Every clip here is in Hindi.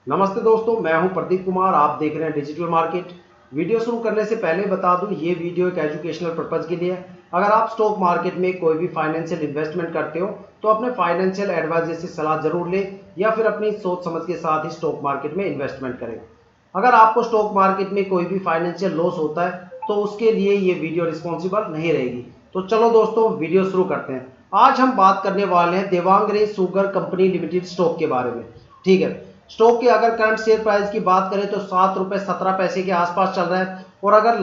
नमस्ते दोस्तों, मैं हूं प्रदीप कुमार। आप देख रहे हैं डिजिटल मार्केट। वीडियो शुरू करने से पहले बता दूं, ये वीडियो एक एजुकेशनल पर्पज़ के लिए है। अगर आप स्टॉक मार्केट में कोई भी फाइनेंशियल इन्वेस्टमेंट करते हो तो अपने फाइनेंशियल एडवाइजर से सलाह जरूर लें या फिर अपनी सोच समझ के साथ ही स्टॉक मार्केट में इन्वेस्टमेंट करें। अगर आपको स्टॉक मार्केट में कोई भी फाइनेंशियल लॉस होता है तो उसके लिए ये वीडियो रिस्पॉन्सिबल नहीं रहेगी। तो चलो दोस्तों, वीडियो शुरू करते हैं। आज हम बात करने वाले हैं देवांगरे शुगर कंपनी लिमिटेड स्टॉक के बारे में। ठीक है, स्टॉक के अगर करंट शेयर प्राइस की बात करें तो 7 रुपये 17 पैसे के आसपास चल रहा है। और अगर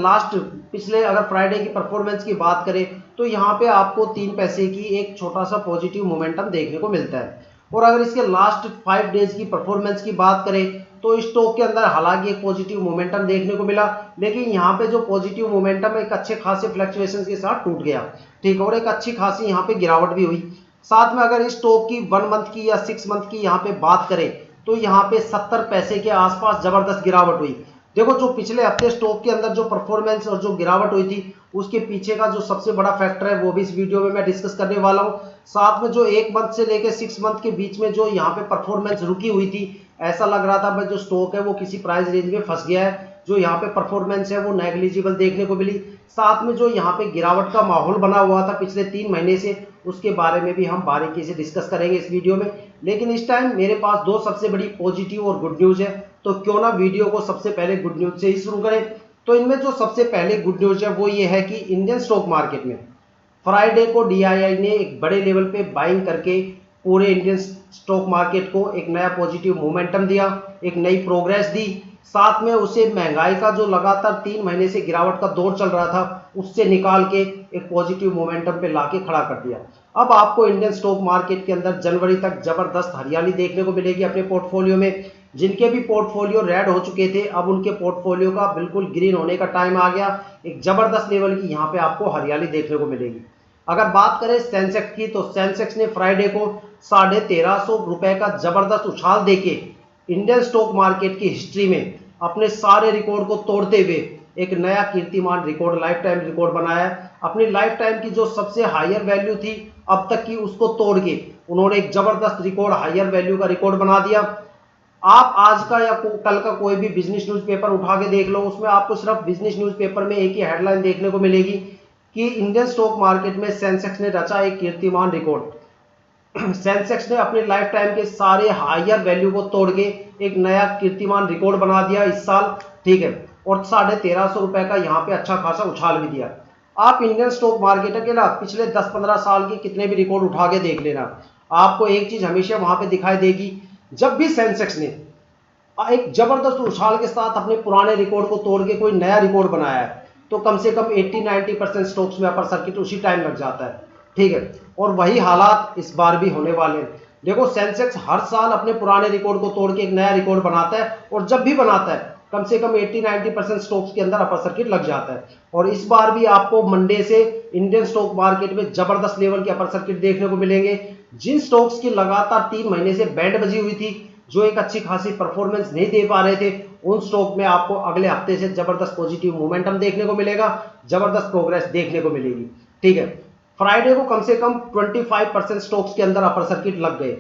पिछले फ्राइडे की परफॉर्मेंस की बात करें तो यहाँ पे आपको 3 पैसे की एक छोटा सा पॉजिटिव मोमेंटम देखने को मिलता है। और अगर इसके लास्ट 5 डेज की परफॉर्मेंस की बात करें तो स्टॉक के अंदर हालांकि एक पॉजिटिव मोमेंटम देखने को मिला, लेकिन यहाँ पे जो पॉजिटिव मोमेंटम एक अच्छे खासे फ्लक्चुएशन के साथ टूट गया। ठीक है, और एक अच्छी खासी यहाँ पे गिरावट भी हुई। साथ में अगर इस स्टॉक की 1 मंथ की या 6 मंथ की यहाँ पे बात करें तो यहाँ पे 70 पैसे के आसपास जबरदस्त गिरावट हुई। देखो, जो पिछले हफ्ते स्टॉक के अंदर जो परफॉर्मेंस और जो गिरावट हुई थी उसके पीछे का जो सबसे बड़ा फैक्टर है वो भी इस वीडियो में मैं डिस्कस करने वाला हूँ। साथ में जो 1 मंथ से लेकर 6 मंथ के बीच में जो यहाँ पे परफॉर्मेंस रुकी हुई थी, ऐसा लग रहा था भाई जो स्टॉक है वो किसी प्राइस रेंज में फंस गया है। जो यहाँ पे परफॉर्मेंस है वो नेग्लिजिबल देखने को मिली। साथ में जो यहाँ पे गिरावट का माहौल बना हुआ था पिछले 3 महीने से, उसके बारे में भी हम बारीकी से डिस्कस करेंगे इस वीडियो में। लेकिन इस टाइम मेरे पास दो सबसे बड़ी पॉजिटिव और गुड न्यूज है, तो क्यों ना वीडियो को सबसे पहले गुड न्यूज से ही शुरू करें। तो इनमें जो सबसे पहले गुड न्यूज है वो ये है कि इंडियन स्टॉक मार्केट में फ्राइडे को डीआईआई ने एक बड़े लेवल पे बाइंग करके पूरे इंडियन स्टॉक मार्केट को एक नया पॉजिटिव मोमेंटम दिया, एक नई प्रोग्रेस दी। साथ में उसे महंगाई का जो लगातार 3 महीने से गिरावट का दौर चल रहा था उससे निकाल के एक पॉजिटिव मोमेंटम पे लाके खड़ा कर दिया। अब आपको इंडियन स्टॉक मार्केट के अंदर जनवरी तक जबरदस्त हरियाली देखने को मिलेगी अपने पोर्टफोलियो में। जिनके भी पोर्टफोलियो रेड हो चुके थे, अब उनके पोर्टफोलियो का बिल्कुल ग्रीन होने का टाइम आ गया। एक जबरदस्त लेवल की यहाँ पे आपको हरियाली देखने को मिलेगी। अगर बात करें सेंसेक्स की तो सेंसेक्स ने फ्राइडे को 1350 रुपए का जबरदस्त उछाल देके इंडियन स्टॉक मार्केट की हिस्ट्री में अपने सारे रिकॉर्ड को तोड़ते हुए एक नया कीर्तिमान रिकॉर्ड, लाइफ टाइम रिकॉर्ड बनाया है। अपनी लाइफ टाइम की जो सबसे हायर वैल्यू थी अब तक की, उसको तोड़ के उन्होंने एक जबरदस्त रिकॉर्ड, हायर वैल्यू का रिकॉर्ड बना दिया। आप आज का या कल का कोई भी बिजनेस न्यूज़पेपर उठा के देख लो, उसमें आपको सिर्फ बिजनेस न्यूज़पेपर में एक ही हेडलाइन देखने को मिलेगी कि इंडियन स्टॉक मार्केट में सेंसेक्स ने रचा एक कीर्तिमान रिकॉर्ड। सेंसेक्स ने अपने लाइफ टाइम के सारे हायर वैल्यू को तोड़ के एक नया कीर्तिमान रिकॉर्ड बना दिया इस साल। ठीक है, और 1350 रुपए का यहाँ पे अच्छा खासा उछाल भी दिया। आप इंडियन स्टॉक मार्केट के ना पिछले 10-15 साल के कितने भी रिकॉर्ड उठा के देख लेना, आपको एक चीज हमेशा वहां पे दिखाई देगी। जब भी सेंसेक्स ने एक जबरदस्त उछाल के साथ अपने पुराने रिकॉर्ड को तोड़ के कोई नया रिकॉर्ड बनाया है तो कम से कम 80-90% स्टॉक्स में अपर सर्किट उसी टाइम लग जाता है। ठीक है, और वही हालात इस बार भी होने वाले हैं। देखो, सेंसेक्स हर साल अपने पुराने रिकॉर्ड को तोड़ के एक नया रिकॉर्ड बनाता है, और जब भी बनाता है कम से कम 80-90% स्टॉक्स के अंदर अपर सर्किट लग जाता है। और इस बार भी आपको मंडे से इंडियन स्टॉक मार्केट में जबरदस्त लेवल के अपर सर्किट देखने को मिलेंगे। जिन स्टॉक्स की लगातार 3 महीने से बैंड बजी हुई थी, जो एक अच्छी खासी परफॉर्मेंस नहीं दे पा रहे थे, उन स्टॉक में आपको अगले हफ्ते से जबरदस्त पॉजिटिव मोमेंटम देखने को मिलेगा, जबरदस्त प्रोग्रेस देखने को मिलेगी। ठीक है, फ्राइडे को कम से कम 25% स्टॉक्स के अंदर अपर सर्किट लग गए।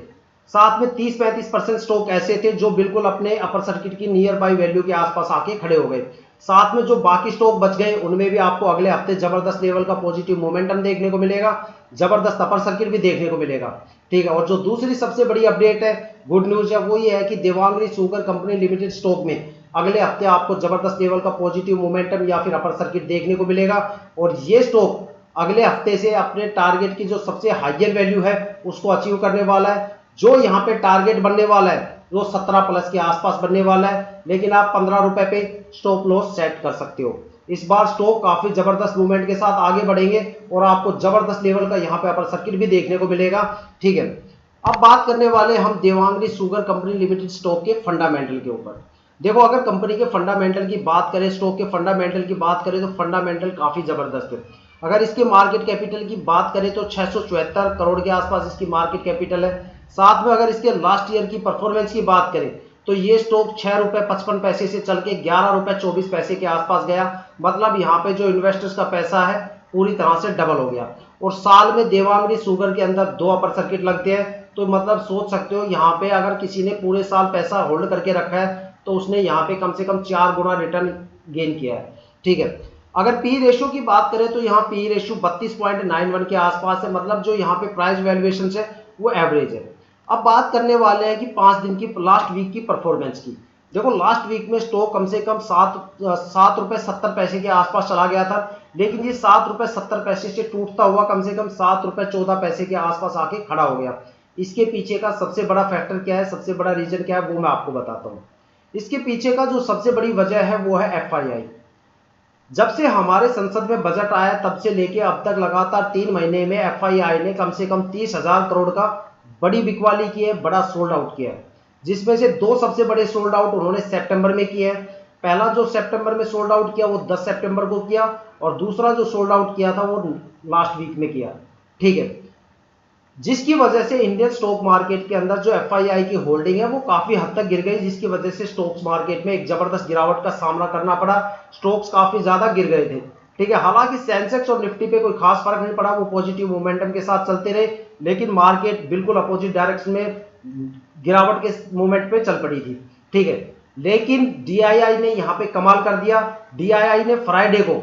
साथ में 30-35% स्टॉक ऐसे थे जो बिल्कुल अपने अपर सर्किट की नियर बाई वैल्यू के आसपास आके खड़े हो गए। साथ में जो बाकी स्टॉक बच गए उनमें भी आपको अगले हफ्ते जबरदस्त लेवल का पॉजिटिव मोमेंटम देखने को मिलेगा, जबरदस्त अपर सर्किट भी देखने को मिलेगा। ठीक है, और जो दूसरी सबसे बड़ी अपडेट है, गुड न्यूज है, वो ये है कि देवांगरी शुगर कंपनी लिमिटेड स्टॉक में अगले हफ्ते आपको जबरदस्त लेवल का पॉजिटिव मोमेंटम या फिर अपर सर्किट देखने को मिलेगा। और ये स्टॉक अगले हफ्ते से अपने टारगेट की जो सबसे हायर वैल्यू है उसको अचीव करने वाला है। जो यहाँ पे टारगेट बनने वाला है वो 17+ के आसपास बनने वाला है, लेकिन आप 15 रुपए पे स्टॉप लॉस सेट कर सकते हो। इस बार स्टॉक काफी जबरदस्त मूवमेंट के साथ आगे बढ़ेंगे और आपको जबरदस्त लेवल का यहाँ पे अपर सर्किट भी देखने को मिलेगा। ठीक है, अब बात करने वाले हम देवांगरी शुगर कंपनी लिमिटेड स्टॉक के फंडामेंटल के ऊपर। देखो, अगर कंपनी के फंडामेंटल की बात करें, स्टॉक के फंडामेंटल की बात करें तो फंडामेंटल काफी जबरदस्त है। अगर इसके मार्केट कैपिटल की बात करें तो 674 करोड़ के आसपास इसकी मार्केट कैपिटल है। साथ में अगर इसके लास्ट ईयर की परफॉर्मेंस की बात करें तो ये स्टॉक 6 रुपए 55 पैसे से चल के 11 रुपए 24 पैसे के आसपास गया। मतलब यहाँ पे जो इन्वेस्टर्स का पैसा है पूरी तरह से डबल हो गया। और साल में देवांगरी शुगर के अंदर 2 अपर सर्किट लगते हैं, तो मतलब सोच सकते हो यहाँ पे अगर किसी ने पूरे साल पैसा होल्ड करके रखा है तो उसने यहाँ पे कम से कम 4 गुना रिटर्न गेन किया है। ठीक है, अगर पी रेशियो की बात करें तो यहाँ पी रेशियो 32.91 के आसपास है, मतलब जो यहाँ पे प्राइस वैल्यूएशन है वो एवरेज है। अब बात करने वाले हैं कि 5 दिन की लास्ट वीक की परफॉर्मेंस की। देखो लास्ट वीक में स्टॉक कम से कम 7 रुपए 70 पैसे के आसपास चला गया था, लेकिन ये 7 रुपए 70 पैसे से टूटता हुआ कम से कम 7 रुपए 14 पैसे के आसपास आके खड़ा हो गया। इसके पीछे का सबसे बड़ा फैक्टर क्या है, सबसे बड़ा रीजन क्या है, वो मैं आपको बताता हूँ। इसके पीछे का जो सबसे बड़ी वजह है वो है FII। जब से हमारे संसद में बजट आया तब से लेके अब तक लगातार 3 महीने में FII ने कम से कम 30,000 करोड़ का बड़ी बिकवाली की है, बड़ा सोल्ड आउट किया है, जिसमें से 2 सबसे बड़े सोल्ड आउट उन्होंने सितंबर में किए हैं। पहला जो सितंबर में सोल्ड आउट किया वो 10 सितंबर को किया, और दूसरा जो सोल्ड आउट किया था वो लास्ट वीक में किया। ठीक है, जिसकी वजह से इंडियन स्टॉक मार्केट के अंदर जो FII की होल्डिंग है वो काफी हद तक गिर गई, जिसकी वजह से स्टॉक्स मार्केट में एक जबरदस्त गिरावट का सामना करना पड़ा। स्टॉक्स काफी ज्यादा गिर गए थे। ठीक है, हालांकि सेंसेक्स और निफ्टी पे कोई खास फर्क नहीं पड़ा, वो पॉजिटिव मोमेंटम के साथ चलते रहे, लेकिन मार्केट बिल्कुल अपोजिट डायरेक्शन में गिरावट के मोमेंट पे चल पड़ी थी। ठीक है, लेकिन DII ने यहाँ पे कमाल कर दिया। DII ने फ्राइडे को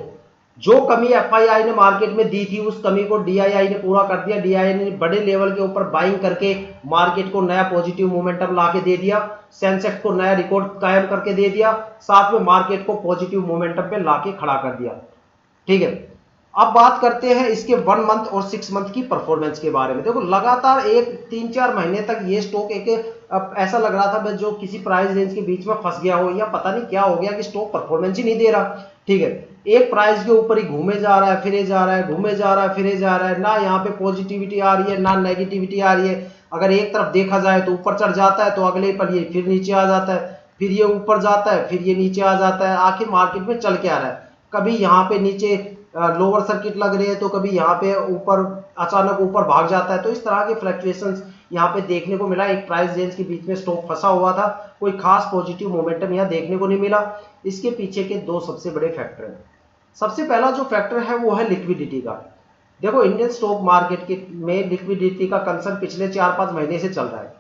जो कमी FII ने मार्केट में दी थी उस कमी को DII ने पूरा कर दिया। DII ने बड़े लेवल के ऊपर बाइंग करके मार्केट को नया पॉजिटिव मोमेंटम लाके दे दिया, सेंसेक्स को नया रिकॉर्ड कायम करके दे दिया, साथ में मार्केट को पॉजिटिव मोमेंटम पे लाके खड़ा कर दिया। ठीक है, अब बात करते हैं इसके 1 मंथ और 6 मंथ की परफॉर्मेंस के बारे में। देखो लगातार 3-4 महीने तक ये स्टॉक ऐसा लग रहा था जो किसी प्राइस रेंज के बीच में फंस गया हो, या पता नहीं क्या हो गया कि स्टॉक परफॉर्मेंस ही नहीं दे रहा। ठीक है, एक प्राइस के ऊपर ही घूमे जा रहा है, फिरे जा रहा है, घूमे जा रहा है, फिरे जा रहा है, ना यहाँ पे पॉजिटिविटी आ रही है ना नेगेटिविटी आ रही है। अगर एक तरफ देखा जाए तो ऊपर चढ़ जाता है तो अगले पर ये फिर नीचे आ जाता है, फिर ये ऊपर जाता है, फिर ये नीचे आ जाता है। आखिर मार्केट में चल के आ रहा है, कभी यहाँ पे नीचे लोअर सर्किट लग रही है तो कभी यहाँ पे ऊपर अचानक ऊपर भाग जाता है। तो इस तरह के फ्लक्चुएशंस यहाँ पे देखने को मिला। एक प्राइस रेंज के बीच में स्टॉक फंसा हुआ था, कोई खास पॉजिटिव मोमेंटम यहाँ देखने को नहीं मिला। इसके पीछे के 2 सबसे बड़े फैक्टर हैं। सबसे पहला जो फैक्टर है वो है लिक्विडिटी का। देखो इंडियन स्टॉक मार्केट में लिक्विडिटी का कंसर्न पिछले 4-5 महीने से चल रहा है।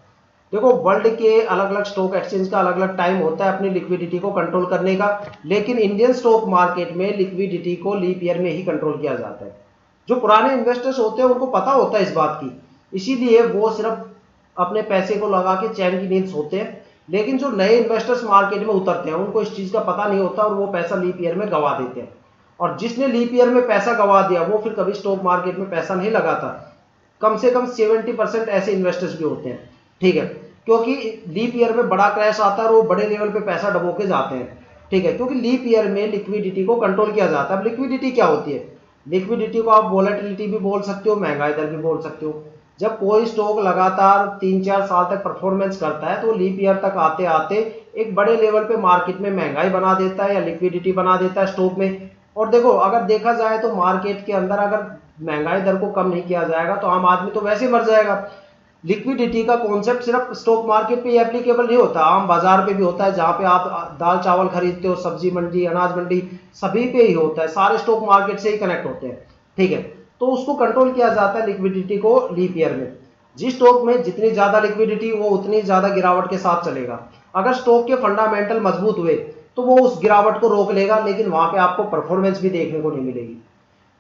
देखो वर्ल्ड के अलग अलग स्टॉक एक्सचेंज का अलग अलग टाइम होता है अपनी लिक्विडिटी को कंट्रोल करने का, लेकिन इंडियन स्टॉक मार्केट में लिक्विडिटी को लीप ईयर में ही कंट्रोल किया जाता है। जो पुराने इन्वेस्टर्स होते हैं उनको पता होता है इस बात की, इसीलिए वो सिर्फ अपने पैसे को लगा के चैन की नींद सोते हैं। लेकिन जो नए इन्वेस्टर्स मार्केट में उतरते हैं उनको इस चीज का पता नहीं होता और वो पैसा लीप ईयर में गवा देते हैं। और जिसने लीप ईयर में पैसा गवा दिया वो फिर कभी स्टॉक मार्केट में पैसा नहीं लगाता। कम से कम 70% ऐसे इन्वेस्टर्स भी होते हैं। ठीक है, क्योंकि लीप ईयर में बड़ा क्रैश आता है और वो बड़े लेवल पे पैसा डबो के जाते हैं। ठीक है, क्योंकि लीप ईयर में लिक्विडिटी को कंट्रोल किया जाता है। अब लिक्विडिटी क्या होती है? लिक्विडिटी को आप वोलेटिलिटी भी बोल सकते हो, महंगाई दर भी बोल सकते हो। जब कोई स्टॉक लगातार 3-4 साल तक परफॉर्मेंस करता है तो लीप ईयर तक आते आते एक बड़े लेवल पे मार्केट में महंगाई बना देता है या लिक्विडिटी बना देता है स्टॉक में। और देखो अगर देखा जाए तो मार्केट के अंदर अगर महंगाई दर को कम नहीं किया जाएगा तो आम आदमी तो वैसे मर जाएगा। लिक्विडिटी का कॉन्सेप्ट सिर्फ स्टॉक मार्केट पे एप्लीकेबल नहीं होता, आम बाजार पे भी होता है। जहां पे आप दाल चावल खरीदते हो, सब्जी मंडी, अनाज मंडी, सभी पे ही होता है। सारे स्टॉक मार्केट से ही कनेक्ट होते हैं। ठीक है, तो उसको कंट्रोल किया जाता है लिक्विडिटी को लीप ईयर में। जिस स्टॉक में जितनी ज्यादा लिक्विडिटी वो उतनी ज्यादा गिरावट के साथ चलेगा। अगर स्टॉक के फंडामेंटल मजबूत हुए तो वो उस गिरावट को रोक लेगा, लेकिन वहां पे आपको परफॉर्मेंस भी देखने को नहीं मिलेगी।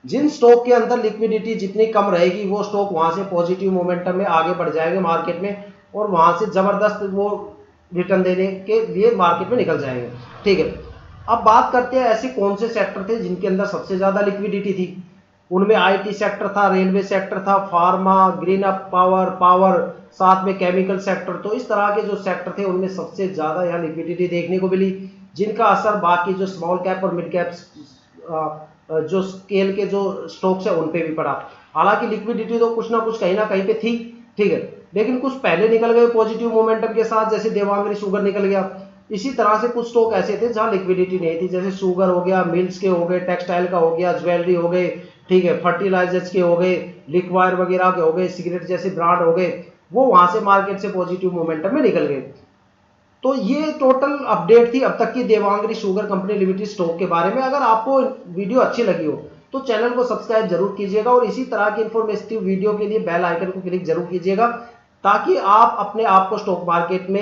जिन स्टॉक के अंदर लिक्विडिटी जितनी कम रहेगी वो स्टॉक वहां से पॉजिटिव मोमेंटम में आगे बढ़ जाएंगे मार्केट में, और वहां से जबरदस्त वो रिटर्न देने के लिए मार्केट में निकल जाएंगे। ठीक है, अब बात करते हैं ऐसे कौन से सेक्टर थे जिनके अंदर सबसे ज्यादा लिक्विडिटी थी। उनमें IT सेक्टर था, रेलवे सेक्टर था, फार्मा, ग्रीन अप पावर, साथ में केमिकल सेक्टर। तो इस तरह के जो सेक्टर थे उनमें सबसे ज्यादा यहाँ लिक्विडिटी देखने को मिली, जिनका असर बाकी जो स्मॉल कैप और मिड कैप जो स्केल के जो स्टॉक्स है उन पे भी पड़ा। हालांकि लिक्विडिटी तो कुछ ना कुछ कहीं ना कहीं पे थी। ठीक है, लेकिन कुछ पहले निकल गए पॉजिटिव मोमेंटम के साथ, जैसे देवांगरी शुगर निकल गया। इसी तरह से कुछ स्टॉक ऐसे थे जहां लिक्विडिटी नहीं थी, जैसे शुगर हो गया, मिल्स के हो गए, टेक्सटाइल का हो गया, ज्वेलरी हो गए, ठीक है, फर्टिलाइजर्स के हो गए, लिक्वायर वगैरह के हो गए, सिगरेट जैसे ब्रांड हो गए, वो वहां से मार्केट से पॉजिटिव मोमेंटम में निकल गए। तो ये टोटल अपडेट थी अब तक की देवांगरी शुगर कंपनी लिमिटेड स्टॉक के बारे में। अगर आपको वीडियो अच्छी लगी हो तो चैनल को सब्सक्राइब जरूर कीजिएगा और इसी तरह की इंफॉर्मेटिव वीडियो के लिए बेल आइकन को क्लिक जरूर कीजिएगा, ताकि आप अपने आप को स्टॉक मार्केट में